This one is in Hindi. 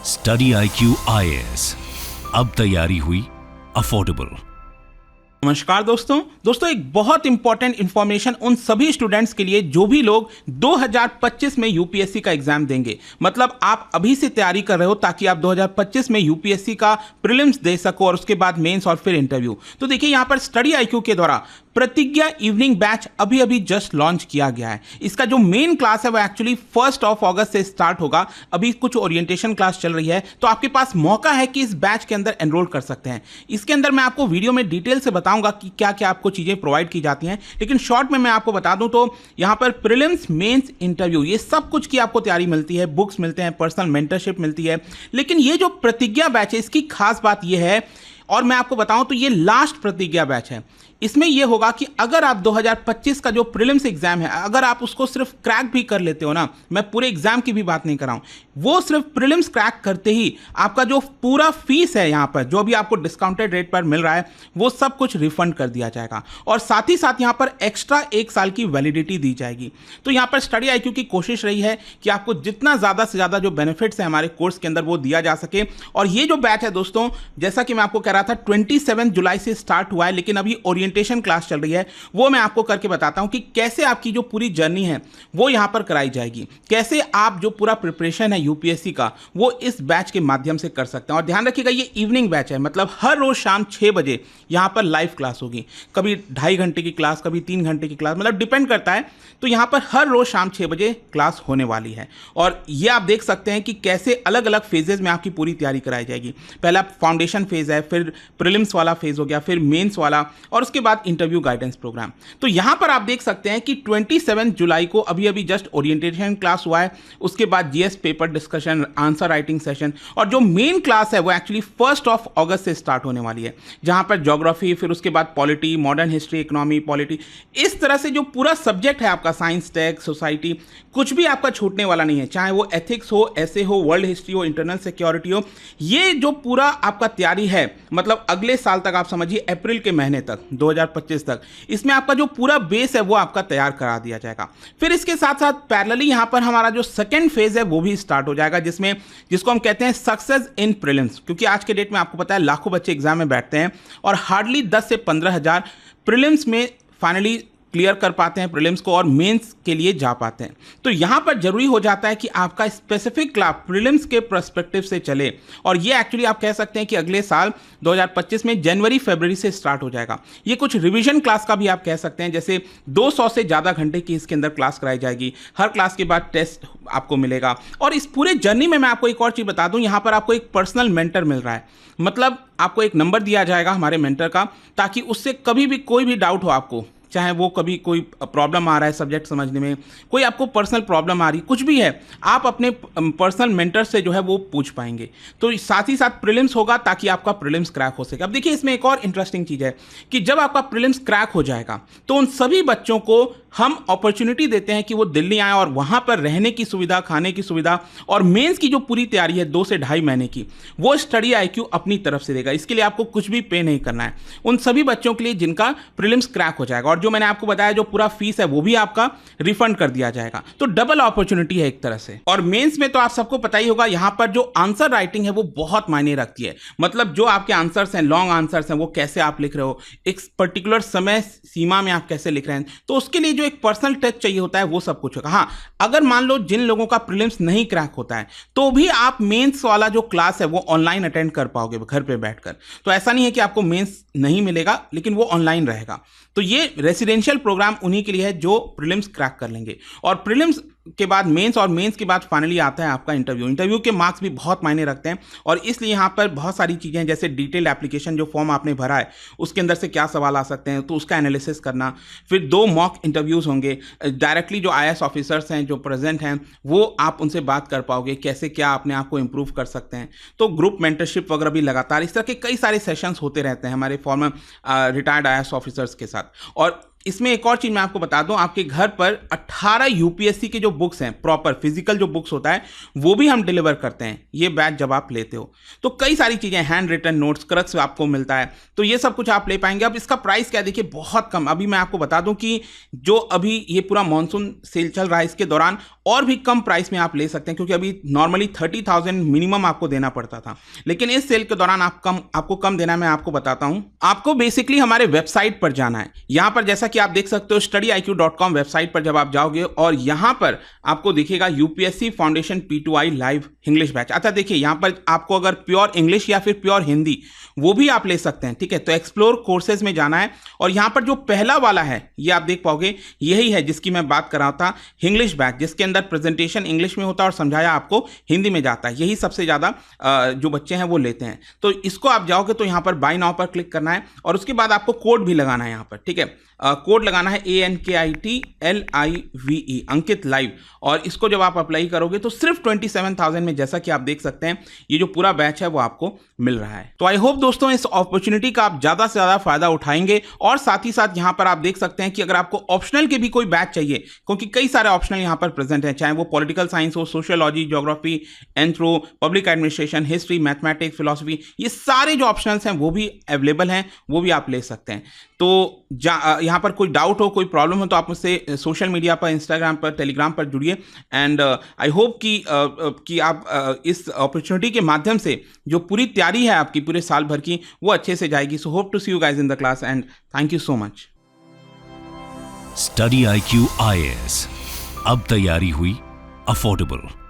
स्टडी IQ IAS, अब तैयारी हुई अफोर्डेबल। नमस्कार दोस्तों एक बहुत इंपॉर्टेंट इंफॉर्मेशन उन सभी स्टूडेंट्स के लिए जो भी लोग 2025 में यूपीएससी का एग्जाम देंगे। मतलब आप अभी से तैयारी कर रहे हो ताकि आप 2025 में यूपीएससी का प्रीलिम्स दे सको और उसके बाद मेंस और फिर इंटरव्यू। तो देखिए यहाँ पर स्टडी IQ के द्वारा प्रतिज्ञा इवनिंग बैच अभी जस्ट लॉन्च किया गया है। इसका जो मेन क्लास है वो एक्चुअली 1 अगस्त से स्टार्ट होगा। अभी कुछ ओरिएंटेशन क्लास चल रही है, तो आपके पास मौका है कि इस बैच के अंदर एनरोल कर सकते हैं। इसके अंदर मैं आपको वीडियो में डिटेल से बताऊंगा कि क्या क्या आपको चीजें प्रोवाइड की जाती हैं, लेकिन शॉर्ट में मैं आपको बता दूं तो यहां पर प्रीलिम्स, मेंस, इंटरव्यू ये सब कुछ की आपको तैयारी मिलती है, बुक्स मिलते हैं, पर्सनल मेंटरशिप मिलती है। लेकिन ये जो प्रतिज्ञा बैच है इसकी खास बात यह है, और मैं आपको बताऊं तो ये लास्ट प्रतिज्ञा बैच है। इसमें यह होगा कि अगर आप 2025 का जो प्रीलिम्स एग्जाम है अगर आप उसको सिर्फ क्रैक भी कर लेते हो ना, मैं पूरे एग्जाम की भी बात नहीं कर रहा हूं, वो सिर्फ प्रीलिम्स क्रैक करते ही आपका जो पूरा फीस है यहां पर जो भी आपको डिस्काउंटेड रेट पर मिल रहा है वो सब कुछ रिफंड कर दिया जाएगा। और साथ ही साथ यहां पर एक्स्ट्रा 1 साल की वैलिडिटी दी जाएगी। तो यहां पर स्टडी IQ की कोशिश रही है कि आपको जितना ज्यादा से ज्यादा जो बेनिफिट्स है हमारे कोर्स के अंदर वो दिया जा सके। और ये जो बैच है दोस्तों, जैसा कि मैं आपको कह रहा था 27 जुलाई से स्टार्ट हुआ है, लेकिन अभी ओरिएंटेशन क्लास चल रही है। वो मैं आपको करके बताता हूं कि कैसे आपकी जो पूरी जर्नी है वो यहां पर कराई जाएगी, कैसे आप जो पूरा प्रिपरेशन है यूपीएससी का वो इस बैच के माध्यम से कर सकते हैं। और ध्यान रखिएगा ये इवनिंग बैच है, मतलब हर रोज शाम 6 बजे यहां पर लाइव क्लास होगी। कभी 2.5 घंटे की क्लास, कभी 3 घंटे की क्लास, मतलब डिपेंड करता है। तो यहां पर हर रोज शाम 6 बजे क्लास होने वाली है। और ये आप देख सकते हैं कि कैसे अलग अलग फेजेस में आपकी पूरी तैयारी कराई जाएगी। पहला फाउंडेशन फेज है, फिर प्रीलिम्स वाला फेज हो गया, फिर मेंस वाला, और उसके बाद इंटरव्यू गाइडेंस प्रोग्राम। तो यहां पर आप देख सकते हैं कि 27 जुलाई को अभी जस्ट ओरिएंटेशन क्लास हुआ है, उसके बाद GS paper discussion, answer writing session, और जो मेन क्लास है वो एक्चुअली 1 अगस्त से स्टार्ट होने वाली है, जहां पर ज्योग्राफी, फिर उसके बाद polity, modern history, economy, polity, इस तरह से जो पूरा सब्जेक्ट है आपका साइंस, टेक, सोसाइटी, कुछ भी आपका छूटने वाला नहीं है। चाहे वो एथिक्स हो, ऐसे हो, वर्ल्ड हिस्ट्री हो, इंटरनल सिक्योरिटी हो, ये जो पूरा आपका तैयारी है, मतलब अगले साल तक आप समझिए अप्रैल के महीने तक 2025 तक, इसमें आपका जो पूरा बेस है वो आपका तैयार करा दिया जाएगा। फिर इसके साथ साथ पैरेलली यहां पर हमारा जो सेकंड फेज है वो भी स्टार्ट हो जाएगा, जिसको हम कहते हैं सक्सेस इन प्रीलिम्स। क्योंकि आज के डेट में आपको पता है लाखों बच्चे एग्जाम में बैठते हैं और हार्डली 10 से 15 हजार प्रीलिम्स में फाइनली क्लियर कर पाते हैं प्रीलिम्स को और मेंस के लिए जा पाते हैं। तो यहां पर जरूरी हो जाता है कि आपका स्पेसिफिक क्लास प्रीलिम्स के पर्सपेक्टिव से चले, और ये एक्चुअली आप कह सकते हैं कि अगले साल 2025 में जनवरी-फरवरी से स्टार्ट हो जाएगा। ये कुछ रिवीजन क्लास का भी आप कह सकते हैं, जैसे 200 से ज़्यादा घंटे की इसके अंदर क्लास कराई जाएगी। हर क्लास के बाद टेस्ट आपको मिलेगा। और इस पूरे जर्नी में मैं आपको एक और चीज़ बता दूं, यहाँ पर आपको एक पर्सनल मेंटर मिल रहा है। मतलब आपको एक नंबर दिया जाएगा हमारे मेंटर का, ताकि उससे कभी भी कोई भी डाउट हो आपको, चाहे वो कभी कोई प्रॉब्लम आ रहा है सब्जेक्ट समझने में, कोई आपको पर्सनल प्रॉब्लम आ रही, कुछ भी है, आप अपने पर्सनल मेंटर से जो है वो पूछ पाएंगे। तो साथ ही साथ प्रीलिम्स होगा ताकि आपका प्रीलिम्स क्रैक हो सके। अब देखिए इसमें एक और इंटरेस्टिंग चीज़ है कि जब आपका प्रीलिम्स क्रैक हो जाएगा तो उन सभी बच्चों को हम अपॉर्चुनिटी देते हैं कि वो दिल्ली आए और वहाँ पर रहने की सुविधा, खाने की सुविधा, और मेंस की जो पूरी तैयारी है 2 से 2.5 महीने की, वो स्टडी IQ अपनी तरफ से देगा। इसके लिए आपको कुछ भी पे नहीं करना है उन सभी बच्चों के लिए जिनका प्रीलिम्स क्रैक हो जाएगा। और जो मैंने आपको बताया जो पूरा फीस है वो भी आपका रिफंड कर दिया जाएगा। तो डबल अपॉर्चुनिटी है एक तरह से। और मेंस में तो आप सबको पता ही होगा, यहाँ पर जो आंसर राइटिंग है वो बहुत मायने रखती है। मतलब जो आपके आंसर्स हैं, लॉन्ग आंसर्स हैं, वो कैसे आप लिख रहे हो, एक पर्टिकुलर समय सीमा में आप कैसे लिख रहे हैं, तो उसके लिए जो एक पर्सनल टच चाहिए होता है वो सब कुछ होगा। हाँ, अगर मान लो जिन लोगों का प्रीलिम्स नहीं क्रैक होता है तो भी आप मेंस वाला जो क्लास है वो ऑनलाइन अटेंड कर पाओगे घर पे बैठकर। तो ऐसा नहीं है कि आपको मेंस नहीं मिलेगा, लेकिन वो ऑनलाइन रहेगा। तो ये रेसिडेंशियल प्रोग्राम उन्हीं के लिए है जो प्रीलिम्स क्रैक कर लेंगे। और प्रीलिम्स के बाद मेंस, और मेंस के बाद फाइनली आता है आपका इंटरव्यू। इंटरव्यू के मार्क्स भी बहुत मायने रखते हैं, और इसलिए यहाँ पर बहुत सारी चीज़ें हैं, जैसे डिटेल एप्लीकेशन जो फॉर्म आपने भरा है उसके अंदर से क्या सवाल आ सकते हैं, तो उसका एनालिसिस करना। फिर 2 मॉक इंटरव्यूज़ होंगे, डायरेक्टली जो IAS ऑफिसर्स हैं जो प्रेजेंट हैं वो आप उनसे बात कर पाओगे, कैसे क्या अपने आप को इम्प्रूव कर सकते हैं। तो ग्रुप मेंटरशिप वगैरह भी लगातार इस तरह के कई सारे सेशंस होते रहते हैं हमारे फॉर्मर रिटायर्ड IAS ऑफिसर्स के साथ। और इसमें एक और चीज मैं आपको बता दूं, आपके घर पर 18 यूपीएससी के जो बुक्स हैं, प्रॉपर फिजिकल जो बुक्स होता है, वो भी हम डिलीवर करते हैं ये बैच जब आप लेते हो। तो कई सारी चीजें, हैंड रिटन नोट्स, क्रक्स आपको मिलता है, तो ये सब कुछ आप ले पाएंगे। अब इसका प्राइस क्या है, देखिए बहुत कम। अभी मैं आपको बता दूं कि जो अभी ये पूरा मानसून सेल चल रहा है, इसके दौरान और भी कम प्राइस में आप ले सकते हैं, क्योंकि अभी नॉर्मली 30,000 मिनिमम आपको देना पड़ता था, लेकिन इस सेल के दौरान आपको कम देना है। मैं आपको बताता हूं। आपको बेसिकली हमारे वेबसाइट पर जाना है। यहां पर जैसा कि आप देख सकते हो studyIQ.com वेबसाइट पर जब आप जाओगे और यहां पर आपको दिखेगा UPSC foundation P2I live English batch. अच्छा देखिए, यहां पर आपको अगर प्योर इंग्लिश या फिर प्योर हिंदी वो भी आप ले सकते हैं, ठीक है। तो एक्सप्लोर कोर्सेज में जाना है और यहां पर जो पहला वाला है ये आप देख पाओगे, यही है जिसकी मैं बात कर रहा था, इंग्लिश बैच, जिसके अंदर प्रेजेंटेशन इंग्लिश में होता है और समझाया आपको हिंदी में जाता है। यही सबसे ज़्यादा जो बच्चे हैं वो लेते हैं। तो इसको आप जाओगे तो यहाँ पर बाय नाउ पर क्लिक करना है और उसके बाद आपको कोड भी लगाना है यहाँ पर, ठीक है। कोड लगाना है ANKITLIVE, अंकित लाइव, और इसको जब आप अप्लाई करोगे तो सिर्फ 27,000 में, जैसा कि आप देख सकते हैं, ये जो पूरा बैच है वो आपको मिल रहा है। तो आई होप दोस्तों इस अपॉर्चुनिटी का आप ज़्यादा से ज़्यादा फायदा उठाएंगे। और साथ ही साथ यहाँ पर आप देख सकते हैं कि अगर आपको ऑप्शनल के भी कोई बैच चाहिए, क्योंकि कई सारे ऑप्शनल यहाँ पर प्रेजेंट हैं, चाहे वो पॉलिटिकल साइंस हो, sociology, geography, anthro, public administration, history, mathematics, philosophy, ये सारे जो ऑप्शनल्स हैं वो भी अवेलेबल हैं, वो भी आप ले सकते हैं। तो यहाँ पर कोई डाउट हो, कोई प्रॉब्लम हो, तो आप मुझसे सोशल मीडिया पर, इंस्टाग्राम पर, टेलीग्राम पर जुड़िए। एंड आई होप कि आप इस अपॉर्चुनिटी के माध्यम से जो पूरी तैयारी है आपकी पूरे साल भर की, वो अच्छे से जाएगी। So hope to see you guys in the class and thank you so much. Study IQ IAS, अब तैयारी हुई अफोर्डेबल।